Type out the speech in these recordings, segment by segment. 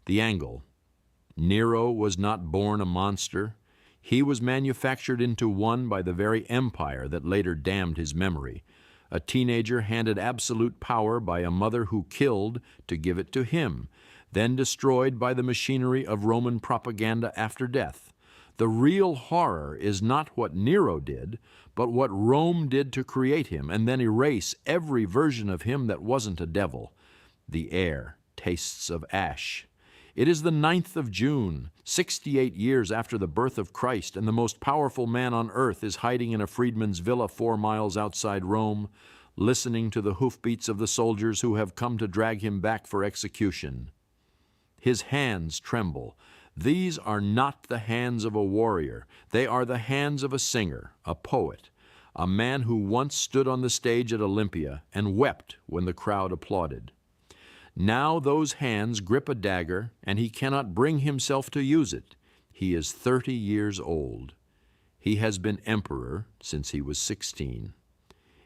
The angle. Nero was not born a monster. He was manufactured into one by the very empire that later damned his memory. A teenager handed absolute power by a mother who killed to give it to him, then destroyed by the machinery of Roman propaganda after death. The real horror is not what Nero did, but what Rome did to create him and then erase every version of him that wasn't a devil. The air tastes of ash. It is the 9th of June, 68 years after the birth of Christ, and the most powerful man on earth is hiding in a freedman's villa 4 miles outside Rome, listening to the hoofbeats of the soldiers who have come to drag him back for execution. His hands tremble. These are not the hands of a warrior. They are the hands of a singer, a poet, a man who once stood on the stage at Olympia and wept when the crowd applauded. Now those hands grip a dagger, and he cannot bring himself to use it. He is 30 years old. He has been emperor since he was 16.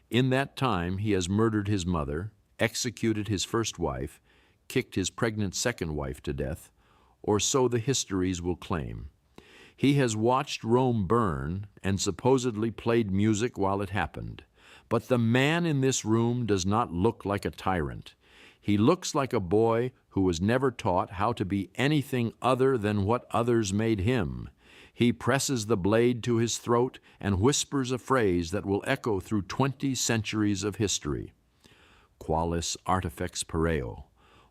In that time, he has murdered his mother, executed his first wife, kicked his pregnant second wife to death, or so the histories will claim. He has watched Rome burn and supposedly played music while it happened. But the man in this room does not look like a tyrant. He looks like a boy who was never taught how to be anything other than what others made him. He presses the blade to his throat and whispers a phrase that will echo through 20 centuries of history. Qualis artifex pareo.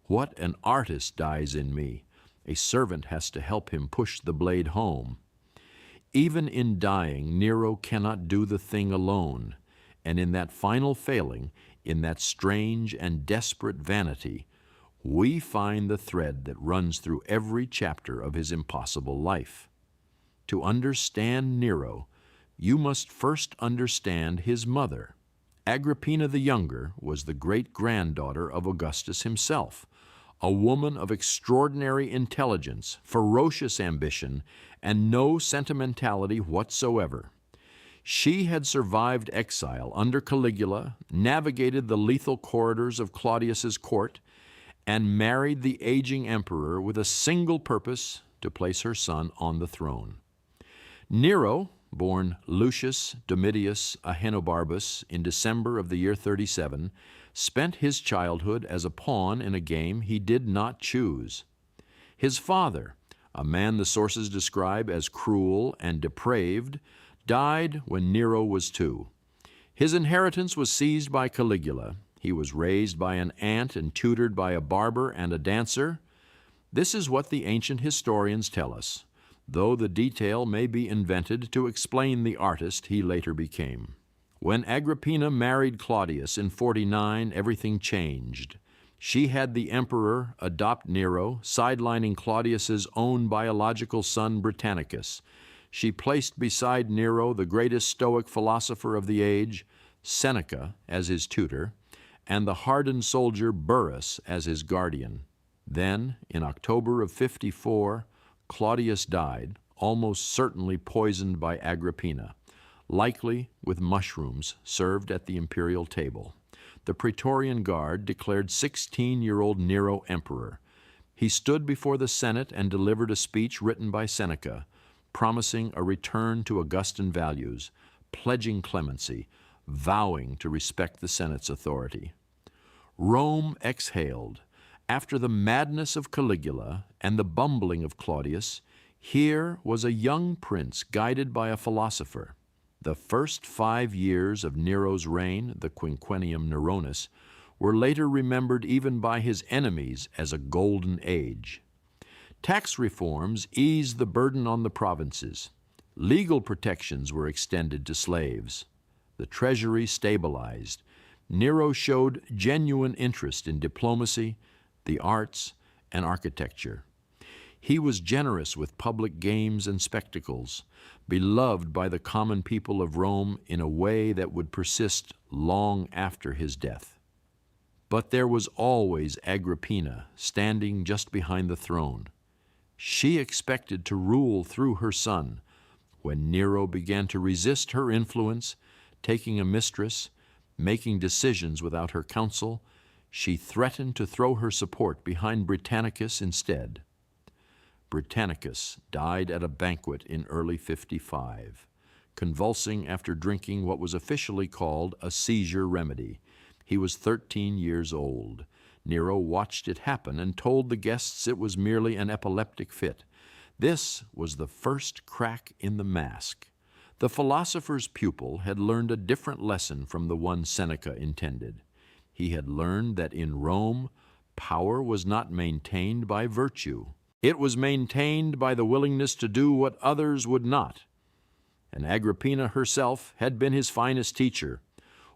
What an artist dies in me. A servant has to help him push the blade home. Even in dying, Nero cannot do the thing alone. And in that final failing, in that strange and desperate vanity, we find the thread that runs through every chapter of his impossible life. To understand Nero, you must first understand his mother. Agrippina the Younger was the great-granddaughter of Augustus himself, a woman of extraordinary intelligence, ferocious ambition, and no sentimentality whatsoever. She had survived exile under Caligula, navigated the lethal corridors of Claudius's court, and married the aging emperor with a single purpose: to place her son on the throne. Nero, born Lucius Domitius Ahenobarbus in December of the year 37, spent his childhood as a pawn in a game he did not choose. His father, a man the sources describe as cruel and depraved, died when Nero was 2. His inheritance was seized by Caligula. He was raised by an aunt and tutored by a barber and a dancer. This is what the ancient historians tell us, though the detail may be invented to explain the artist he later became. When Agrippina married Claudius in 49, everything changed. She had the emperor adopt Nero, sidelining Claudius's own biological son Britannicus. She placed beside Nero the greatest Stoic philosopher of the age, Seneca, as his tutor, and the hardened soldier Burrus as his guardian. Then, in October of 54, Claudius died, almost certainly poisoned by Agrippina, likely with mushrooms served at the imperial table. The Praetorian Guard declared 16-year-old Nero emperor. He stood before the Senate and delivered a speech written by Seneca, promising a return to Augustan values, pledging clemency, vowing to respect the Senate's authority. Rome exhaled. After the madness of Caligula and the bumbling of Claudius, here was a young prince guided by a philosopher. The first 5 years of Nero's reign, the Quinquennium Neronis, were later remembered even by his enemies as a golden age. Tax reforms eased the burden on the provinces. Legal protections were extended to slaves. The treasury stabilized. Nero showed genuine interest in diplomacy, the arts, and architecture. He was generous with public games and spectacles, beloved by the common people of Rome in a way that would persist long after his death. But there was always Agrippina standing just behind the throne. She expected to rule through her son. When Nero began to resist her influence, taking a mistress, making decisions without her counsel, she threatened to throw her support behind Britannicus instead. Britannicus died at a banquet in early 55, convulsing after drinking what was officially called a seizure remedy. He was 13 years old. Nero watched it happen and told the guests it was merely an epileptic fit. This was the first crack in the mask. The philosopher's pupil had learned a different lesson from the one Seneca intended. He had learned that in Rome, power was not maintained by virtue. It was maintained by the willingness to do what others would not. And Agrippina herself had been his finest teacher.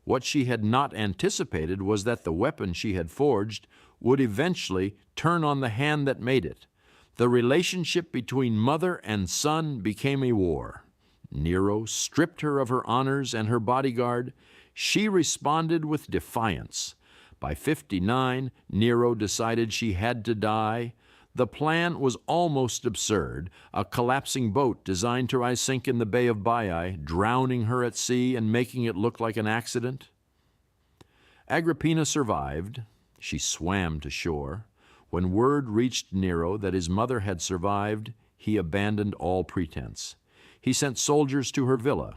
What she had not anticipated was that the weapon she had forged would eventually turn on the hand that made it. The relationship between mother and son became a war. Nero stripped her of her honors and her bodyguard. She responded with defiance. By 59, Nero decided she had to die. The plan was almost absurd, a collapsing boat designed to sink in the Bay of Baiae, drowning her at sea and making it look like an accident. Agrippina survived. She swam to shore. When word reached Nero that his mother had survived, he abandoned all pretense. He sent soldiers to her villa.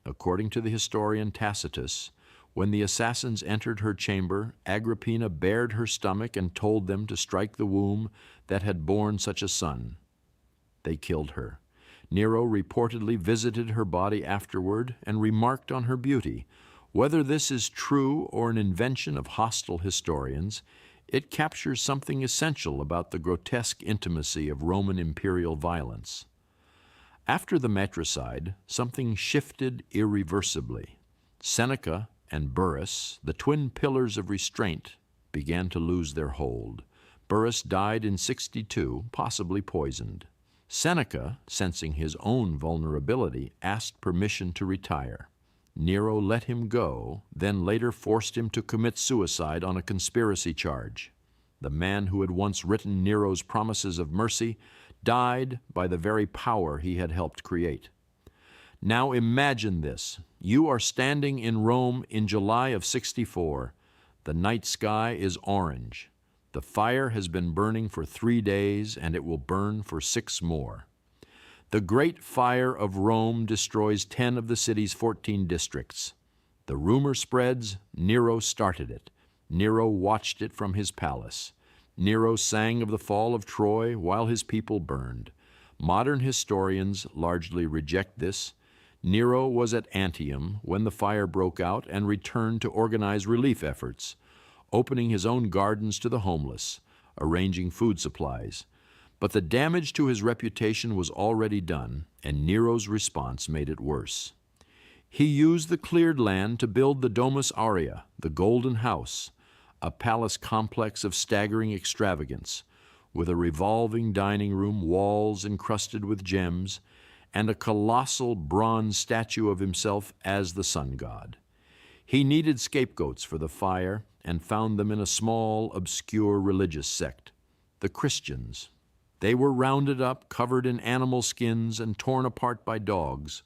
According to the historian Tacitus, when the assassins entered her chamber, Agrippina bared her stomach and told them to strike the womb that had borne such a son. They killed her. Nero reportedly visited her body afterward and remarked on her beauty. Whether this is true or an invention of hostile historians, it captures something essential about the grotesque intimacy of Roman imperial violence. After the matricide, something shifted irreversibly. Seneca and Burrus, the twin pillars of restraint, began to lose their hold. Burrus died in 62, possibly poisoned. Seneca, sensing his own vulnerability, asked permission to retire. Nero let him go, then later forced him to commit suicide on a conspiracy charge. The man who had once written Nero's promises of mercy died by the very power he had helped create. Now imagine this. You are standing in Rome in July of 64. The night sky is orange. The fire has been burning for 3 days, and it will burn for 6 more. The great fire of Rome destroys 10 of the city's 14 districts. The rumor spreads, Nero started it. Nero watched it from his palace. Nero sang of the fall of Troy while his people burned. Modern historians largely reject this. Nero was at Antium when the fire broke out and returned to organize relief efforts, opening his own gardens to the homeless, arranging food supplies. But the damage to his reputation was already done, and Nero's response made it worse. He used the cleared land to build the Domus Aurea, the Golden House, a palace complex of staggering extravagance, with a revolving dining room, walls encrusted with gems, and a colossal bronze statue of himself as the sun god. He needed scapegoats for the fire and found them in a small, obscure religious sect, the Christians. They were rounded up, covered in animal skins and torn apart by dogs,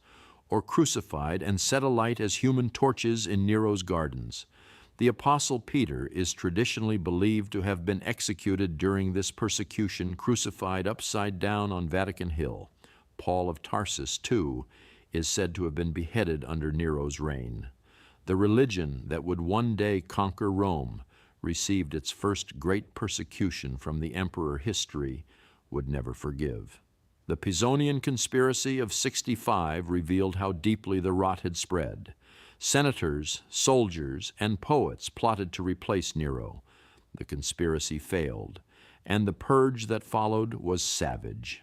or crucified and set alight as human torches in Nero's gardens. The Apostle Peter is traditionally believed to have been executed during this persecution, crucified upside down on Vatican Hill. Paul of Tarsus, too, is said to have been beheaded under Nero's reign. The religion that would one day conquer Rome received its first great persecution from the emperor history would never forgive. The Pisonian conspiracy of 65 revealed how deeply the rot had spread. Senators, soldiers, and poets plotted to replace Nero. The conspiracy failed, and the purge that followed was savage.